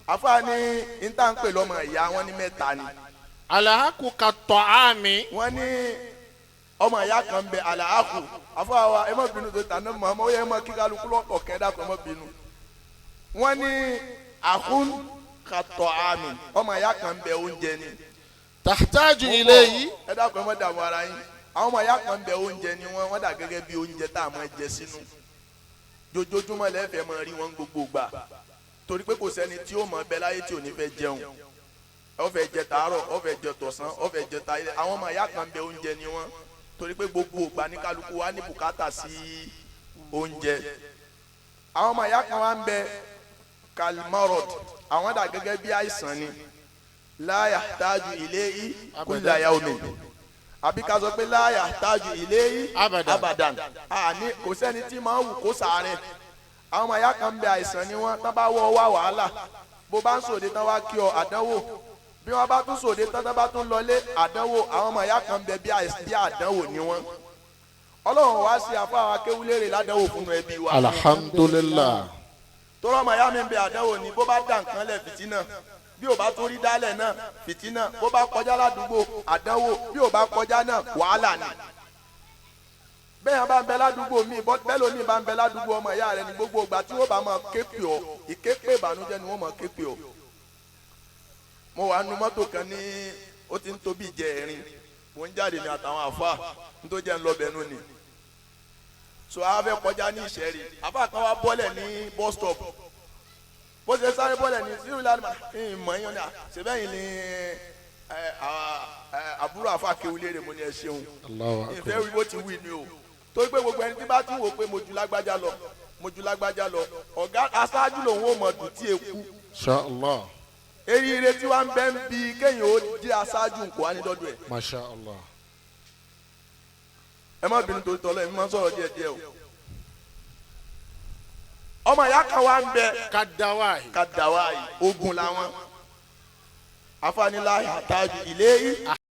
afa ni nta ń pè lọ́mọ ìyá wọn ní mẹ́ta ni. alahaku ka ta'ami. wọ́n ní ọmọ ìyá kan bẹ alahaku afa wa ẹ má bínú tó ta ní mọ̀ọ́mọ́ ó yẹ mọ́ kíkálukú lọ́kọ̀ kẹ́dá kọ́ mọ́ bínú. wọ́n ní akhun ka ta'ami ọmọ ìyá kan bẹ oúnjẹ ni. tahtaju ilayhi. ẹ dákun ẹ má dààmú ara yín àwọn ọmọ ìyá kan bẹ oúnjẹ ni wọ́n dà gẹ́gẹ́ bí oúnjẹ tá a máa jẹ sínú jojoojúmọ́ lẹ́fẹ̀ẹ́ máa rí wọn gbogbo gbà torí pé kò sẹ́ni tí ó mọ̀ bẹ láyé tí ò ní fẹ́ jẹun ó fẹ́ jẹ tàárọ̀ ó fẹ́ jẹ tọ̀sán ó fẹ́ jẹ tayé àwọn ọmọ ìyá kan bẹ oúnjẹ ni wọ́n torí pé gbogbo ìgbà ní kálukú wa ní bùkátà sí oúnjẹ àwọn ọmọ ìyá kan wá ń bẹ kalmarod àwọn dà gẹ́gẹ́ bí àìsàn ni la yahtaju ilayhi kulla yawmin àbí ká sọ pé la yahtaju ilayhi abadan àní kò sẹ́ni tí máa wù kó sàárẹ̀ àwọn ọmọ ìyá kan ń bẹ àìsàn ni wọ́n tán bá wọ́ wá wàhálà bó bá ń sòde tán wá kí ọ àdánwò bí wọ́n bá tún sòde tán tán bá tún lọlé àdánwò àwọn ọmọ ìyá kan ń bẹ bí àdánwò ni wọ́n ọlọ́run wá sí àfáà Kewulere ládánwò fún ẹbí wa. alhamdulillah. tọ́rọ ọmọ ìyá mi ń bẹ àdánwò ni bó bá dà nǹkan lẹ̀ fìtínà bí o bá tún rí dálẹ̀ náà fìtínà bó bá kọjá ládùúgbò àdánwò bí o bá kọjá náà wàhálà ni bẹ́ẹ̀ yẹn bá ń bẹ ládùúgbò mi bẹ́ẹ̀ lómi bá ń bẹ ládùúgbò ọmọ ìyá rẹ ní gbogbo ìgbà tí wọ́n bá máa képe ọ ìképe ìbànújẹ́ ni wọ́n máa képe ọ. mo wà nu mọ́tò kan ní ó ti ń tóbi jẹ ẹ̀rin mo ń jáde ní àtàwọn àfa nítorí jẹ́ ń lọ bẹ̀ẹ́nu ni. so a fẹ́ kọjá ní Ìṣẹ́rí àfa kan wá bọ́lẹ̀ ní bus stop bó ṣe sáré bọ́lẹ̀ ní Sirul Aoliyahi ìmọ̀ yẹn ni ṣèbẹ́yìn ni àbúrò àfa Kewulere mo ní ẹ ṣeun ìfẹ́ wí bó ti wí ni o torí pé gbogbo ẹni tí bá tún wò pé mo ju lágbájá lọ ọ̀gá aṣáájú lòun ò mọ̀ dùn tí eku. Masha Allah. eré tí wàá ń bẹ́ ń bi kéèyàn ó di aṣáájú nǹkó wá ní dọ́dọ̀ ẹ̀. Masha Allah. ẹ má bínú torí tọ́lọ́ ẹ̀ mi máa ń sọ̀rọ̀ díẹ̀ o. ọmọ ìyá kan wá ń bẹ. kadawayi ogun làwọn. afanilá àtàjù ilé yìí.